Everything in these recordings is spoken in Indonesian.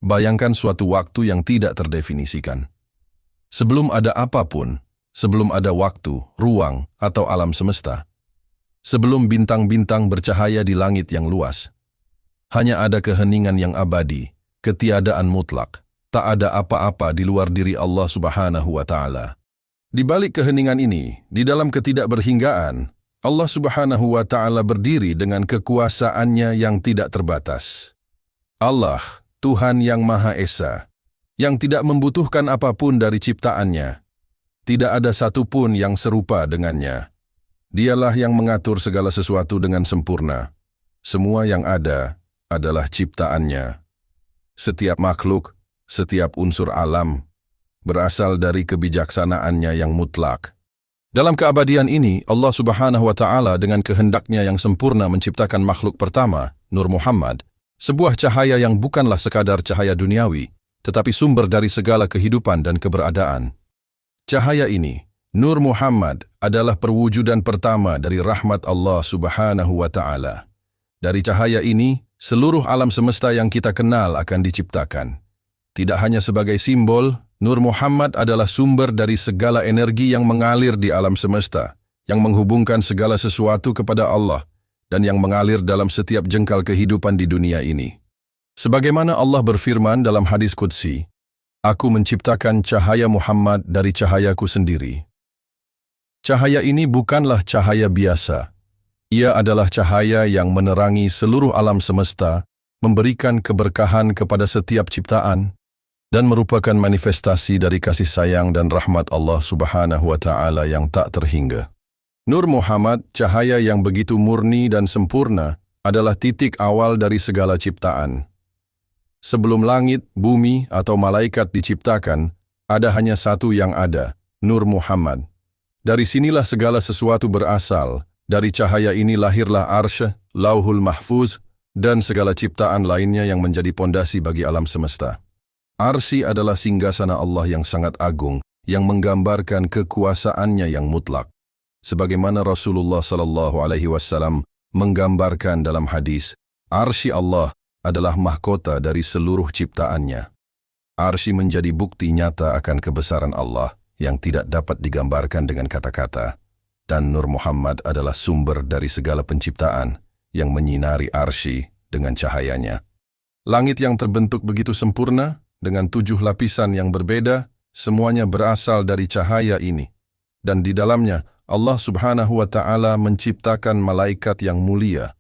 Bayangkan suatu waktu yang tidak terdefinisikan. Sebelum ada apapun, sebelum ada waktu, ruang, atau alam semesta. Sebelum bintang-bintang bercahaya di langit yang luas. Hanya ada keheningan yang abadi, ketiadaan mutlak. Tak ada apa-apa di luar diri Allah Subhanahu wa Ta'ala. Di balik keheningan ini, di dalam ketidakberhinggaan, Allah Subhanahu wa Ta'ala berdiri dengan kekuasaannya yang tidak terbatas. Allah, Tuhan yang Maha Esa, yang tidak membutuhkan apapun dari ciptaannya. Tidak ada satupun yang serupa dengannya. Dialah yang mengatur segala sesuatu dengan sempurna. Semua yang ada adalah ciptaannya. Setiap makhluk, setiap unsur alam, berasal dari kebijaksanaannya yang mutlak. Dalam keabadian ini, Allah Subhanahu wa Ta'ala dengan kehendaknya yang sempurna menciptakan makhluk pertama, Nur Muhammad, sebuah cahaya yang bukanlah sekadar cahaya duniawi, tetapi sumber dari segala kehidupan dan keberadaan. Cahaya ini, Nur Muhammad, adalah perwujudan pertama dari rahmat Allah Subhanahu wa Ta'ala. Dari cahaya ini, seluruh alam semesta yang kita kenal akan diciptakan. Tidak hanya sebagai simbol, Nur Muhammad adalah sumber dari segala energi yang mengalir di alam semesta, yang menghubungkan segala sesuatu kepada Allah, dan yang mengalir dalam setiap jengkal kehidupan di dunia ini. Sebagaimana Allah berfirman dalam hadis Qudsi, "Aku menciptakan cahaya Muhammad dari cahayaku sendiri." Cahaya ini bukanlah cahaya biasa. Ia adalah cahaya yang menerangi seluruh alam semesta, memberikan keberkahan kepada setiap ciptaan, dan merupakan manifestasi dari kasih sayang dan rahmat Allah Subhanahu wa Ta'ala yang tak terhingga. Nur Muhammad, cahaya yang begitu murni dan sempurna, adalah titik awal dari segala ciptaan. Sebelum langit, bumi, atau malaikat diciptakan, ada hanya satu yang ada, Nur Muhammad. Dari sinilah segala sesuatu berasal, dari cahaya ini lahirlah Arsy, Lauhul Mahfuz, dan segala ciptaan lainnya yang menjadi pondasi bagi alam semesta. Arsy adalah singgasana Allah yang sangat agung, yang menggambarkan kekuasaannya yang mutlak. Sebagaimana Rasulullah SAW menggambarkan dalam hadis, Arsy Allah adalah mahkota dari seluruh ciptaannya. Arsy menjadi bukti nyata akan kebesaran Allah yang tidak dapat digambarkan dengan kata-kata. Dan Nur Muhammad adalah sumber dari segala penciptaan yang menyinari Arsy dengan cahayanya. Langit yang terbentuk begitu sempurna, dengan 7 lapisan yang berbeda, semuanya berasal dari cahaya ini. Dan di dalamnya, Allah Subhanahu wa Ta'ala menciptakan malaikat yang mulia.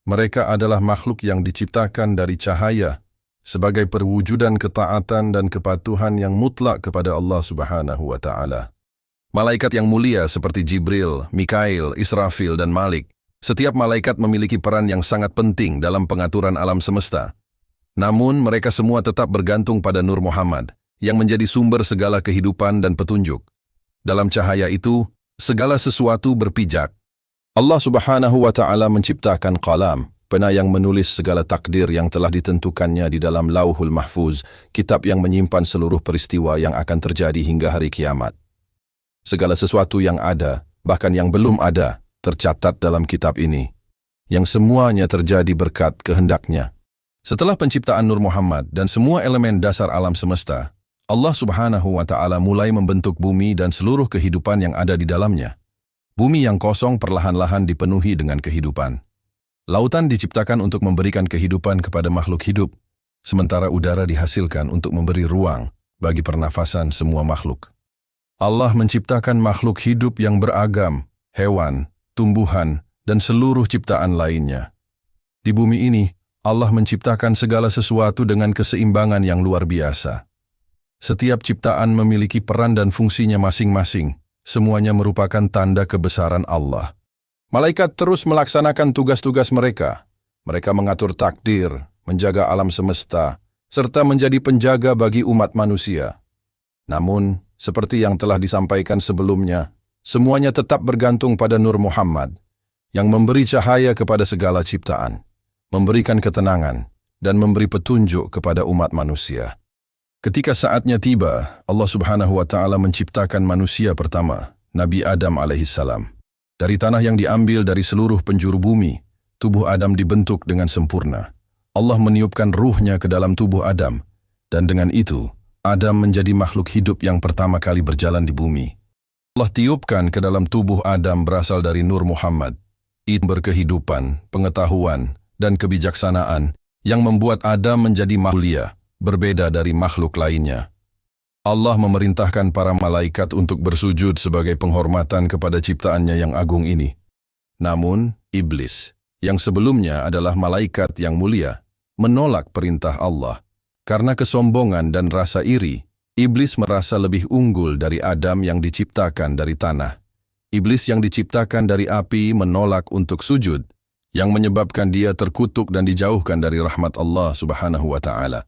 Mereka adalah makhluk yang diciptakan dari cahaya, sebagai perwujudan ketaatan dan kepatuhan yang mutlak kepada Allah Subhanahu wa Ta'ala. Malaikat yang mulia seperti Jibril, Mikail, Israfil, dan Malik, setiap malaikat memiliki peran yang sangat penting dalam pengaturan alam semesta. Namun, mereka semua tetap bergantung pada Nur Muhammad, yang menjadi sumber segala kehidupan dan petunjuk. Dalam cahaya itu, segala sesuatu berpijak. Allah Subhanahu wa Ta'ala menciptakan qalam, pena yang menulis segala takdir yang telah ditentukannya di dalam Lauhul Mahfuz, kitab yang menyimpan seluruh peristiwa yang akan terjadi hingga hari kiamat. Segala sesuatu yang ada, bahkan yang belum ada, tercatat dalam kitab ini, yang semuanya terjadi berkat kehendaknya. Setelah penciptaan Nur Muhammad dan semua elemen dasar alam semesta, Allah Subhanahu wa Ta'ala mulai membentuk bumi dan seluruh kehidupan yang ada di dalamnya. Bumi yang kosong perlahan-lahan dipenuhi dengan kehidupan. Lautan diciptakan untuk memberikan kehidupan kepada makhluk hidup, sementara udara dihasilkan untuk memberi ruang bagi pernafasan semua makhluk. Allah menciptakan makhluk hidup yang beragam, hewan, tumbuhan, dan seluruh ciptaan lainnya. Di bumi ini, Allah menciptakan segala sesuatu dengan keseimbangan yang luar biasa. Setiap ciptaan memiliki peran dan fungsinya masing-masing. Semuanya merupakan tanda kebesaran Allah. Malaikat terus melaksanakan tugas-tugas mereka. Mereka mengatur takdir, menjaga alam semesta, serta menjadi penjaga bagi umat manusia. Namun, seperti yang telah disampaikan sebelumnya, semuanya tetap bergantung pada Nur Muhammad, yang memberi cahaya kepada segala ciptaan, memberikan ketenangan, dan memberi petunjuk kepada umat manusia. Ketika saatnya tiba, Allah Subhanahu wa Ta'ala menciptakan manusia pertama, Nabi Adam alaihissalam. Dari tanah yang diambil dari seluruh penjuru bumi, tubuh Adam dibentuk dengan sempurna. Allah meniupkan ruhnya ke dalam tubuh Adam, Dan dengan itu, Adam menjadi makhluk hidup yang pertama kali berjalan di bumi. Allah tiupkan ke dalam tubuh Adam berasal dari Nur Muhammad. Itu berkehidupan, pengetahuan, dan kebijaksanaan yang membuat Adam menjadi mulia, berbeda dari makhluk lainnya. Allah memerintahkan para malaikat untuk bersujud sebagai penghormatan kepada ciptaannya yang agung ini. Namun, iblis, yang sebelumnya adalah malaikat yang mulia, menolak perintah Allah. Karena kesombongan dan rasa iri, iblis merasa lebih unggul dari Adam yang diciptakan dari tanah. Iblis yang diciptakan dari api menolak untuk sujud, yang menyebabkan dia terkutuk dan dijauhkan dari rahmat Allah Subhanahu wa Ta'ala.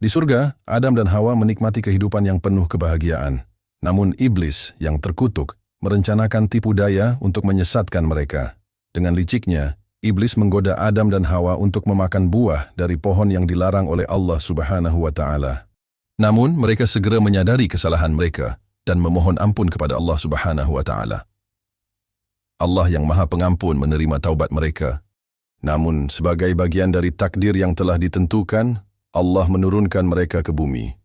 Di surga, Adam dan Hawa menikmati kehidupan yang penuh kebahagiaan. Namun iblis yang terkutuk merencanakan tipu daya untuk menyesatkan mereka. Dengan liciknya, iblis menggoda Adam dan Hawa untuk memakan buah dari pohon yang dilarang oleh Allah Subhanahu wa Ta'ala. Namun, mereka segera menyadari kesalahan mereka dan memohon ampun kepada Allah Subhanahu wa Ta'ala. Allah yang Maha Pengampun menerima taubat mereka. Namun, sebagai bagian dari takdir yang telah ditentukan, Allah menurunkan mereka ke bumi.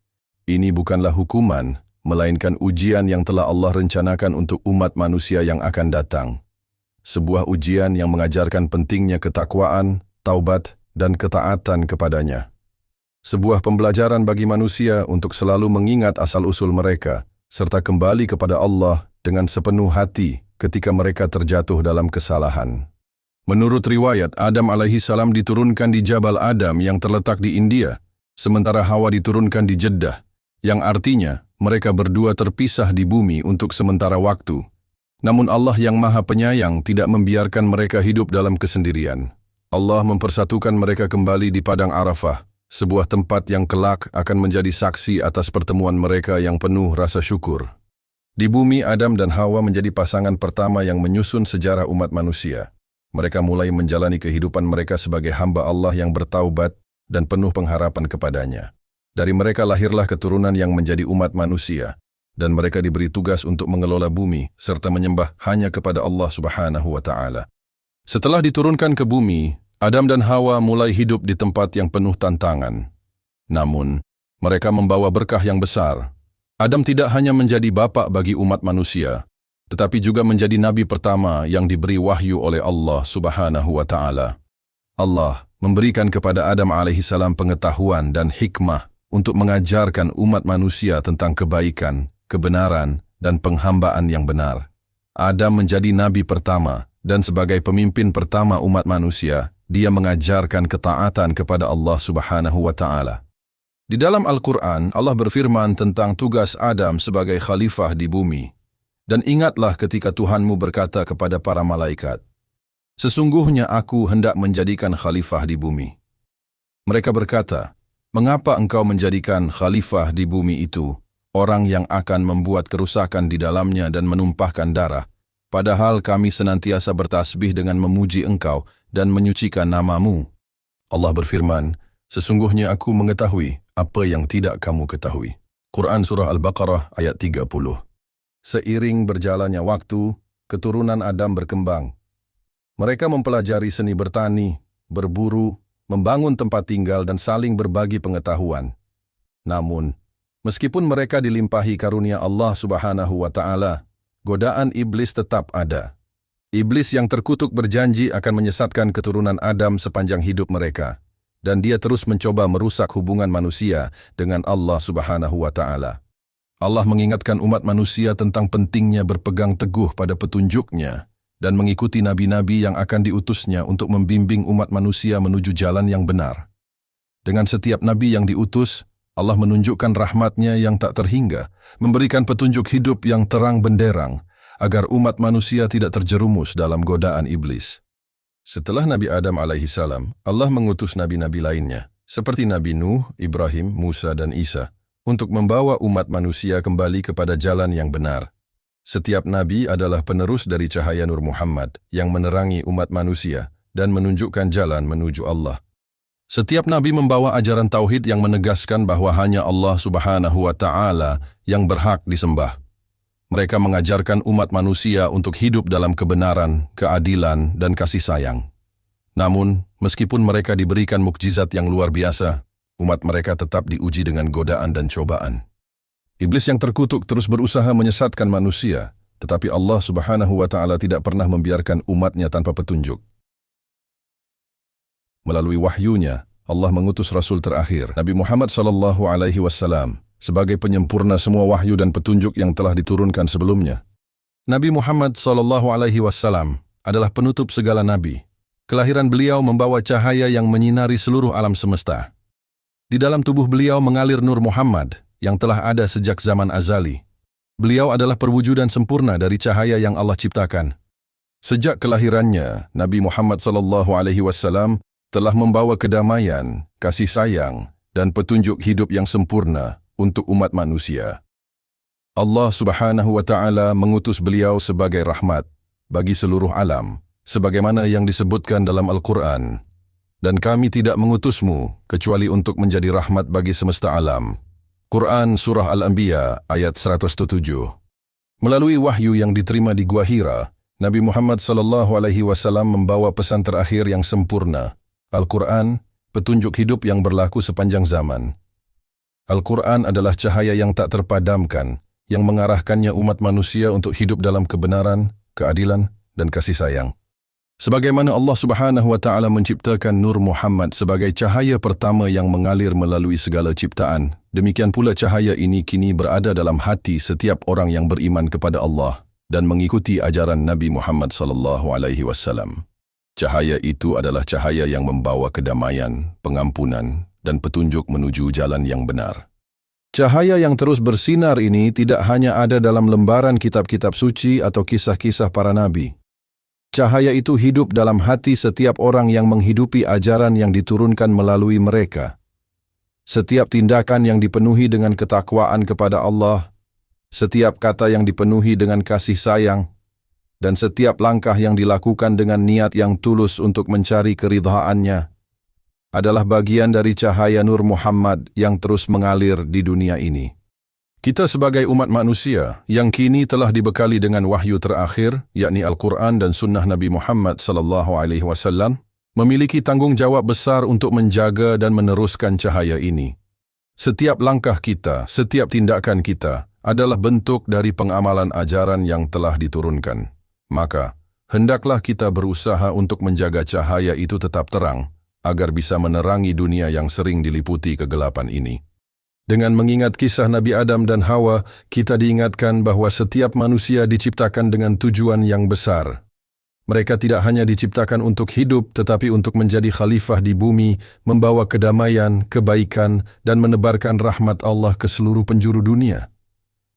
Ini bukanlah hukuman, melainkan ujian yang telah Allah rencanakan untuk umat manusia yang akan datang. Sebuah ujian yang mengajarkan pentingnya ketakwaan, taubat, dan ketaatan kepadanya. Sebuah pembelajaran bagi manusia untuk selalu mengingat asal-usul mereka, serta kembali kepada Allah dengan sepenuh hati ketika mereka terjatuh dalam kesalahan. Menurut riwayat, Adam alaihissalam diturunkan di Jabal Adam yang terletak di India, sementara Hawa diturunkan di Jeddah, yang artinya mereka berdua terpisah di bumi untuk sementara waktu. Namun Allah yang Maha Penyayang tidak membiarkan mereka hidup dalam kesendirian. Allah mempersatukan mereka kembali di Padang Arafah, sebuah tempat yang kelak akan menjadi saksi atas pertemuan mereka yang penuh rasa syukur. Di bumi, Adam dan Hawa menjadi pasangan pertama yang menyusun sejarah umat manusia. Mereka mulai menjalani kehidupan mereka sebagai hamba Allah yang bertaubat dan penuh pengharapan kepadanya. Dari mereka lahirlah keturunan yang menjadi umat manusia, dan mereka diberi tugas untuk mengelola bumi serta menyembah hanya kepada Allah Subhanahu wa Ta'ala. Setelah diturunkan ke bumi, Adam dan Hawa mulai hidup di tempat yang penuh tantangan. Namun, mereka membawa berkah yang besar. Adam tidak hanya menjadi bapak bagi umat manusia, tetapi juga menjadi nabi pertama yang diberi wahyu oleh Allah Subhanahu wa Ta'ala. Allah memberikan kepada Adam alaihissalam pengetahuan dan hikmah untuk mengajarkan umat manusia tentang kebaikan, kebenaran, dan penghambaan yang benar. Adam menjadi nabi pertama, dan sebagai pemimpin pertama umat manusia, dia mengajarkan ketaatan kepada Allah Subhanahu wa Ta'ala. Di dalam Al-Quran, Allah berfirman tentang tugas Adam sebagai khalifah di bumi. Dan ingatlah ketika Tuhanmu berkata kepada para malaikat, "Sesungguhnya aku hendak menjadikan khalifah di bumi." Mereka berkata, "Mengapa engkau menjadikan khalifah di bumi itu orang yang akan membuat kerusakan di dalamnya dan menumpahkan darah, padahal kami senantiasa bertasbih dengan memuji engkau dan menyucikan namamu?" Allah berfirman, "Sesungguhnya aku mengetahui apa yang tidak kamu ketahui." Quran Surah Al-Baqarah ayat 30. Seiring berjalannya waktu, keturunan Adam berkembang. Mereka mempelajari seni bertani, berburu, membangun tempat tinggal dan saling berbagi pengetahuan. Namun, meskipun mereka dilimpahi karunia Allah Subhanahu wa Ta'ala, godaan iblis tetap ada. Iblis yang terkutuk berjanji akan menyesatkan keturunan Adam sepanjang hidup mereka, dan dia terus mencoba merusak hubungan manusia dengan Allah Subhanahu wa Ta'ala. Allah mengingatkan umat manusia tentang pentingnya berpegang teguh pada petunjuknya dan mengikuti nabi-nabi yang akan diutusnya untuk membimbing umat manusia menuju jalan yang benar. Dengan setiap nabi yang diutus, Allah menunjukkan rahmat-Nya yang tak terhingga, memberikan petunjuk hidup yang terang benderang, agar umat manusia tidak terjerumus dalam godaan iblis. Setelah Nabi Adam alaihissalam, Allah mengutus nabi-nabi lainnya, seperti Nabi Nuh, Ibrahim, Musa, dan Isa, untuk membawa umat manusia kembali kepada jalan yang benar. Setiap nabi adalah penerus dari cahaya Nur Muhammad yang menerangi umat manusia dan menunjukkan jalan menuju Allah. Setiap nabi membawa ajaran tauhid yang menegaskan bahwa hanya Allah Subhanahu wa Ta'ala yang berhak disembah. Mereka mengajarkan umat manusia untuk hidup dalam kebenaran, keadilan, dan kasih sayang. Namun, meskipun mereka diberikan mukjizat yang luar biasa, umat mereka tetap diuji dengan godaan dan cobaan. Iblis yang terkutuk terus berusaha menyesatkan manusia, tetapi Allah Subhanahu wa Ta'ala tidak pernah membiarkan umatnya tanpa petunjuk. Melalui wahyunya, Allah mengutus Rasul terakhir, Nabi Muhammad SAW, sebagai penyempurna semua wahyu dan petunjuk yang telah diturunkan sebelumnya. Nabi Muhammad SAW adalah penutup segala nabi. Kelahiran beliau membawa cahaya yang menyinari seluruh alam semesta. Di dalam tubuh beliau mengalir Nur Muhammad yang telah ada sejak zaman azali. Beliau adalah perwujudan sempurna dari cahaya yang Allah ciptakan. Sejak kelahirannya, Nabi Muhammad SAW telah membawa kedamaian, kasih sayang, dan petunjuk hidup yang sempurna untuk umat manusia. Allah Subhanahu wa Ta'ala mengutus beliau sebagai rahmat bagi seluruh alam, sebagaimana yang disebutkan dalam Al-Quran. Dan kami tidak mengutusmu kecuali untuk menjadi rahmat bagi semesta alam. Quran Surah Al-Anbiya ayat 107. Melalui wahyu yang diterima di Gua Hira, Nabi Muhammad SAW membawa pesan terakhir yang sempurna. Al-Quran, petunjuk hidup yang berlaku sepanjang zaman. Al-Quran adalah cahaya yang tak terpadamkan, yang mengarahkannya umat manusia untuk hidup dalam kebenaran, keadilan, dan kasih sayang. Sebagaimana Allah Subhanahu wa Ta'ala menciptakan Nur Muhammad sebagai cahaya pertama yang mengalir melalui segala ciptaan, demikian pula cahaya ini kini berada dalam hati setiap orang yang beriman kepada Allah dan mengikuti ajaran Nabi Muhammad SAW. Cahaya itu adalah cahaya yang membawa kedamaian, pengampunan, dan petunjuk menuju jalan yang benar. Cahaya yang terus bersinar ini tidak hanya ada dalam lembaran kitab-kitab suci atau kisah-kisah para nabi. Cahaya itu hidup dalam hati setiap orang yang menghidupi ajaran yang diturunkan melalui mereka. Setiap tindakan yang dipenuhi dengan ketakwaan kepada Allah, setiap kata yang dipenuhi dengan kasih sayang, dan setiap langkah yang dilakukan dengan niat yang tulus untuk mencari keridhaannya adalah bagian dari cahaya Nur Muhammad yang terus mengalir di dunia ini. Kita sebagai umat manusia yang kini telah dibekali dengan wahyu terakhir, yakni Al-Quran dan Sunnah Nabi Muhammad SAW, memiliki tanggung jawab besar untuk menjaga dan meneruskan cahaya ini. Setiap langkah kita, setiap tindakan kita adalah bentuk dari pengamalan ajaran yang telah diturunkan. Maka, hendaklah kita berusaha untuk menjaga cahaya itu tetap terang, agar bisa menerangi dunia yang sering diliputi kegelapan ini. Dengan mengingat kisah Nabi Adam dan Hawa, kita diingatkan bahwa setiap manusia diciptakan dengan tujuan yang besar. Mereka tidak hanya diciptakan untuk hidup, tetapi untuk menjadi khalifah di bumi, membawa kedamaian, kebaikan, dan menebarkan rahmat Allah ke seluruh penjuru dunia.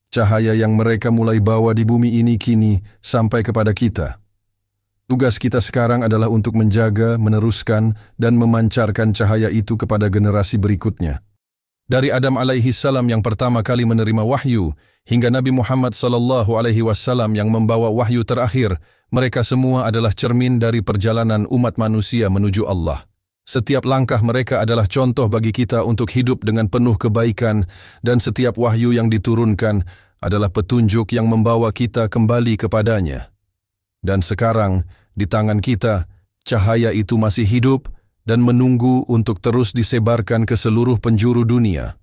Cahaya yang mereka mulai bawa di bumi ini kini sampai kepada kita. Tugas kita sekarang adalah untuk menjaga, meneruskan, dan memancarkan cahaya itu kepada generasi berikutnya. Dari Adam alaihi salam yang pertama kali menerima wahyu, hingga Nabi Muhammad SAW yang membawa wahyu terakhir, mereka semua adalah cermin dari perjalanan umat manusia menuju Allah. Setiap langkah mereka adalah contoh bagi kita untuk hidup dengan penuh kebaikan, dan setiap wahyu yang diturunkan adalah petunjuk yang membawa kita kembali kepadanya. Dan sekarang, di tangan kita, cahaya itu masih hidup dan menunggu untuk terus disebarkan ke seluruh penjuru dunia.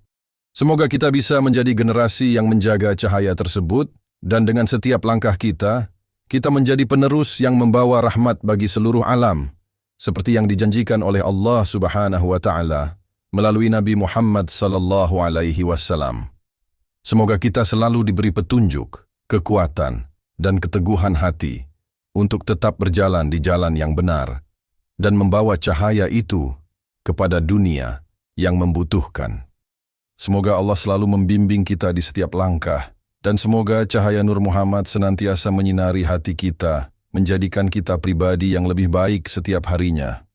Semoga kita bisa menjadi generasi yang menjaga cahaya tersebut, dan dengan setiap langkah kita menjadi penerus yang membawa rahmat bagi seluruh alam, seperti yang dijanjikan oleh Allah Subhanahu wa Ta'ala melalui Nabi Muhammad SAW. Semoga kita selalu diberi petunjuk, kekuatan, dan keteguhan hati untuk tetap berjalan di jalan yang benar dan membawa cahaya itu kepada dunia yang membutuhkan. Semoga Allah selalu membimbing kita di setiap langkah, dan semoga cahaya Nur Muhammad senantiasa menyinari hati kita, menjadikan kita pribadi yang lebih baik setiap harinya.